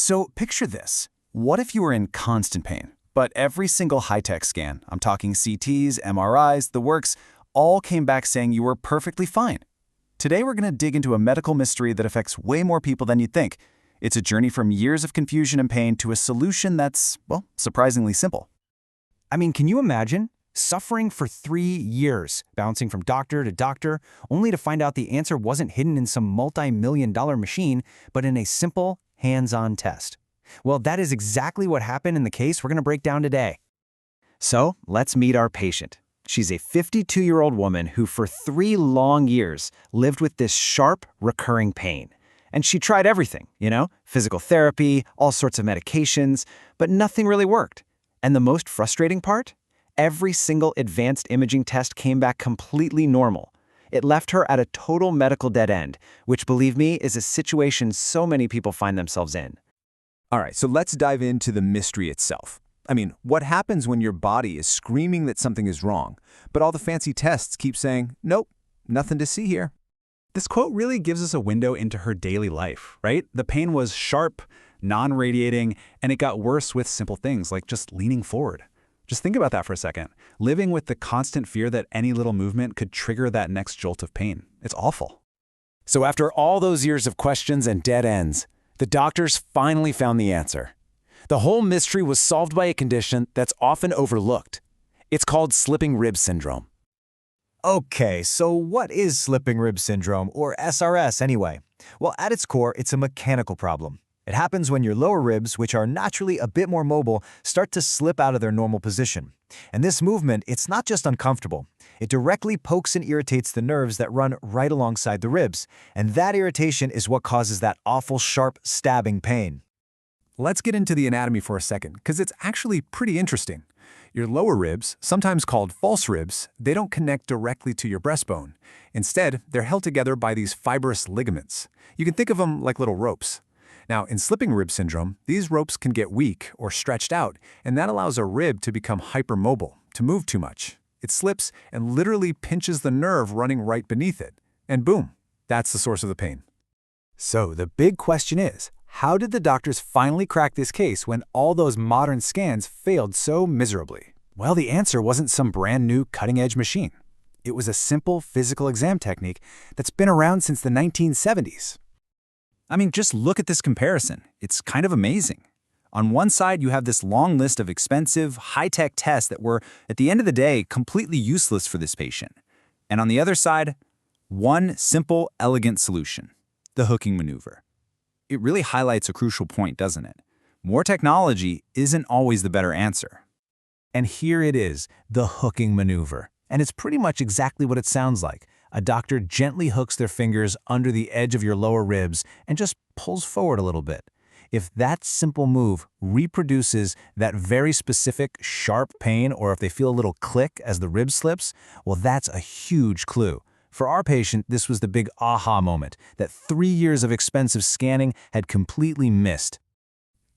So picture this. What if you were in constant pain, but every single high-tech scan, I'm talking CTs, MRIs, the works, all came back saying you were perfectly fine? Today we're going to dig into a medical mystery that affects way more people than you'd think. It's a journey from years of confusion and pain to a solution that's, well, surprisingly simple. I mean, can you imagine suffering for 3 years, bouncing from doctor to doctor, only to find out the answer wasn't hidden in some multi-million-dollar machine, but in a simple, hands-on test? Well, that is exactly what happened in the case we're going to break down today. So, let's meet our patient. She's a 52-year-old woman who for 3 long years lived with this sharp, recurring pain. And she tried everything, physical therapy, all sorts of medications, but nothing really worked. And the most frustrating part? Every single advanced imaging test came back completely normal. It left her at a total medical dead end, which, believe me, is a situation so many people find themselves in. All right, so let's dive into the mystery itself. I mean, what happens when your body is screaming that something is wrong, but all the fancy tests keep saying, nope, nothing to see here? This quote really gives us a window into her daily life, right? The pain was sharp, non-radiating, and it got worse with simple things like just leaning forward. Just think about that for a second. Living with the constant fear that any little movement could trigger that next jolt of pain. It's awful. So after all those years of questions and dead ends, the doctors finally found the answer. The whole mystery was solved by a condition that's often overlooked. It's called slipping rib syndrome. Okay, so what is slipping rib syndrome, or SRS anyway? Well, at its core, it's a mechanical problem. It happens when your lower ribs, which are naturally a bit more mobile, start to slip out of their normal position. And this movement, it's not just uncomfortable. It directly pokes and irritates the nerves that run right alongside the ribs. And that irritation is what causes that awful sharp, stabbing pain. Let's get into the anatomy for a second, because it's actually pretty interesting. Your lower ribs, sometimes called false ribs, they don't connect directly to your breastbone. Instead, they're held together by these fibrous ligaments. You can think of them like little ropes. Now, in slipping rib syndrome, these ropes can get weak or stretched out, and that allows a rib to become hypermobile, to move too much. It slips and literally pinches the nerve running right beneath it. And boom, that's the source of the pain. So the big question is, how did the doctors finally crack this case when all those modern scans failed so miserably? Well, the answer wasn't some brand new cutting-edge machine. It was a simple physical exam technique that's been around since the 1970s. I mean, just look at this comparison. It's kind of amazing. On one side, you have this long list of expensive, high-tech tests that were, at the end of the day, completely useless for this patient. And on the other side, one simple, elegant solution: the hooking maneuver. It really highlights a crucial point, doesn't it? More technology isn't always the better answer. And here it is, the hooking maneuver. And it's pretty much exactly what it sounds like. A doctor gently hooks their fingers under the edge of your lower ribs and just pulls forward a little bit. If that simple move reproduces that very specific sharp pain, or if they feel a little click as the rib slips, well, that's a huge clue. For our patient, this was the big aha moment that 3 years of expensive scanning had completely missed.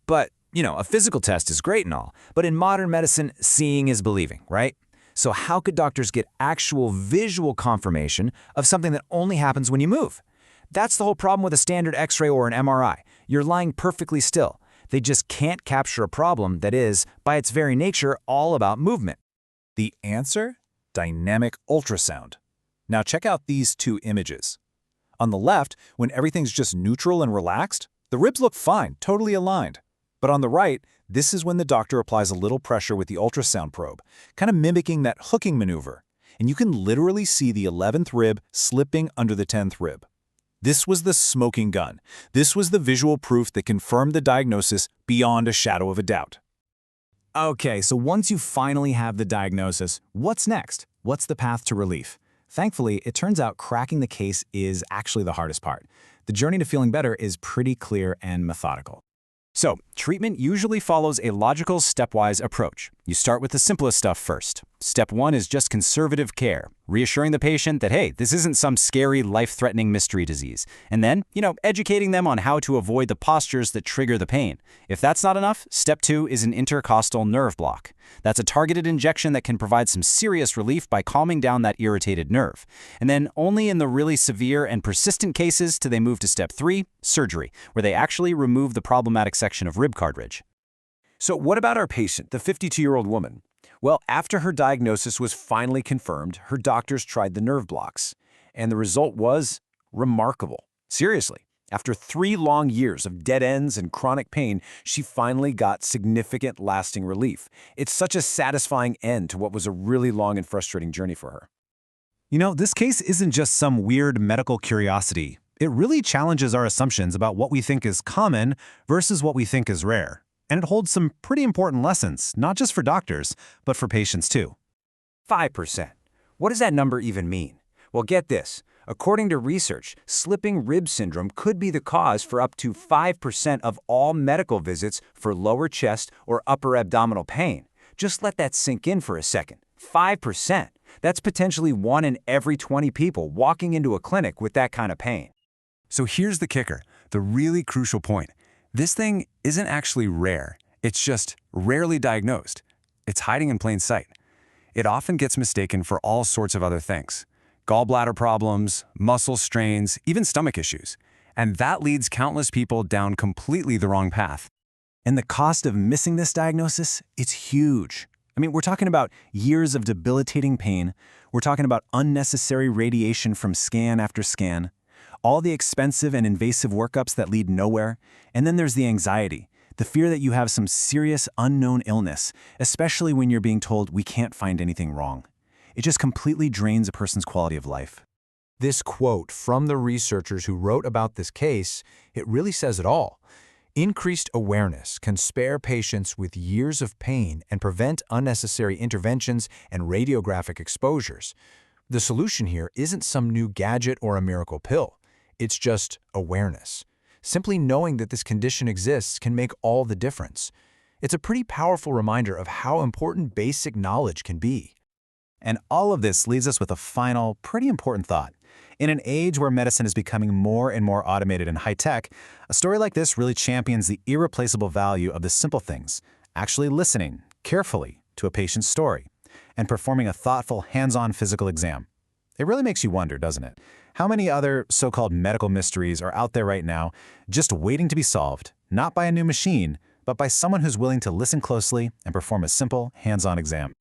But, a physical test is great and all, but in modern medicine, seeing is believing, right? So how could doctors get actual visual confirmation of something that only happens when you move? That's the whole problem with a standard X-ray or an MRI. You're lying perfectly still. They just can't capture a problem that is, by its very nature, all about movement. The answer? Dynamic ultrasound. Now check out these 2 images. On the left, when everything's just neutral and relaxed, the ribs look fine, totally aligned. But on the right, this is when the doctor applies a little pressure with the ultrasound probe, kind of mimicking that hooking maneuver. And you can literally see the 11th rib slipping under the 10th rib. This was the smoking gun. This was the visual proof that confirmed the diagnosis beyond a shadow of a doubt. Okay, so once you finally have the diagnosis, what's next? What's the path to relief? Thankfully, it turns out cracking the case is actually the hardest part. The journey to feeling better is pretty clear and methodical. So, treatment usually follows a logical, stepwise approach. You start with the simplest stuff first: Step 1 is just conservative care, reassuring the patient that, hey, this isn't some scary, life-threatening mystery disease. And then, educating them on how to avoid the postures that trigger the pain. If that's not enough, Step 2 is an intercostal nerve block. That's a targeted injection that can provide some serious relief by calming down that irritated nerve. And then only in the really severe and persistent cases do they move to Step 3, surgery, where they actually remove the problematic section of rib cartilage. So what about our patient, the 52-year-old woman? Well, after her diagnosis was finally confirmed, her doctors tried the nerve blocks, and the result was remarkable. Seriously, after 3 long years of dead ends and chronic pain, she finally got significant lasting relief. It's such a satisfying end to what was a really long and frustrating journey for her. This case isn't just some weird medical curiosity. It really challenges our assumptions about what we think is common versus what we think is rare. And it holds some pretty important lessons, not just for doctors, but for patients too. 5%. What does that number even mean? Well, get this. According to research, slipping rib syndrome could be the cause for up to 5% of all medical visits for lower chest or upper abdominal pain. Just let that sink in for a second. 5%. That's potentially 1 in every 20 people walking into a clinic with that kind of pain. So here's the kicker, the really crucial point. This thing isn't actually rare. It's just rarely diagnosed. It's hiding in plain sight. It often gets mistaken for all sorts of other things. Gallbladder problems, muscle strains, even stomach issues. And that leads countless people down completely the wrong path. And the cost of missing this diagnosis, it's huge. We're talking about years of debilitating pain. We're talking about unnecessary radiation from scan after scan. All the expensive and invasive workups that lead nowhere, and then there's the anxiety, the fear that you have some serious unknown illness, especially when you're being told we can't find anything wrong. It just completely drains a person's quality of life. This quote from the researchers who wrote about this case, it really says it all. Increased awareness can spare patients with years of pain and prevent unnecessary interventions and radiographic exposures. The solution here isn't some new gadget or a miracle pill. It's just awareness. Simply knowing that this condition exists can make all the difference. It's a pretty powerful reminder of how important basic knowledge can be. And all of this leaves us with a final, pretty important thought. In an age where medicine is becoming more and more automated and high-tech, a story like this really champions the irreplaceable value of the simple things, actually listening carefully to a patient's story and performing a thoughtful, hands-on physical exam. It really makes you wonder, doesn't it? How many other so-called medical mysteries are out there right now just waiting to be solved, not by a new machine, but by someone who's willing to listen closely and perform a simple, hands-on exam?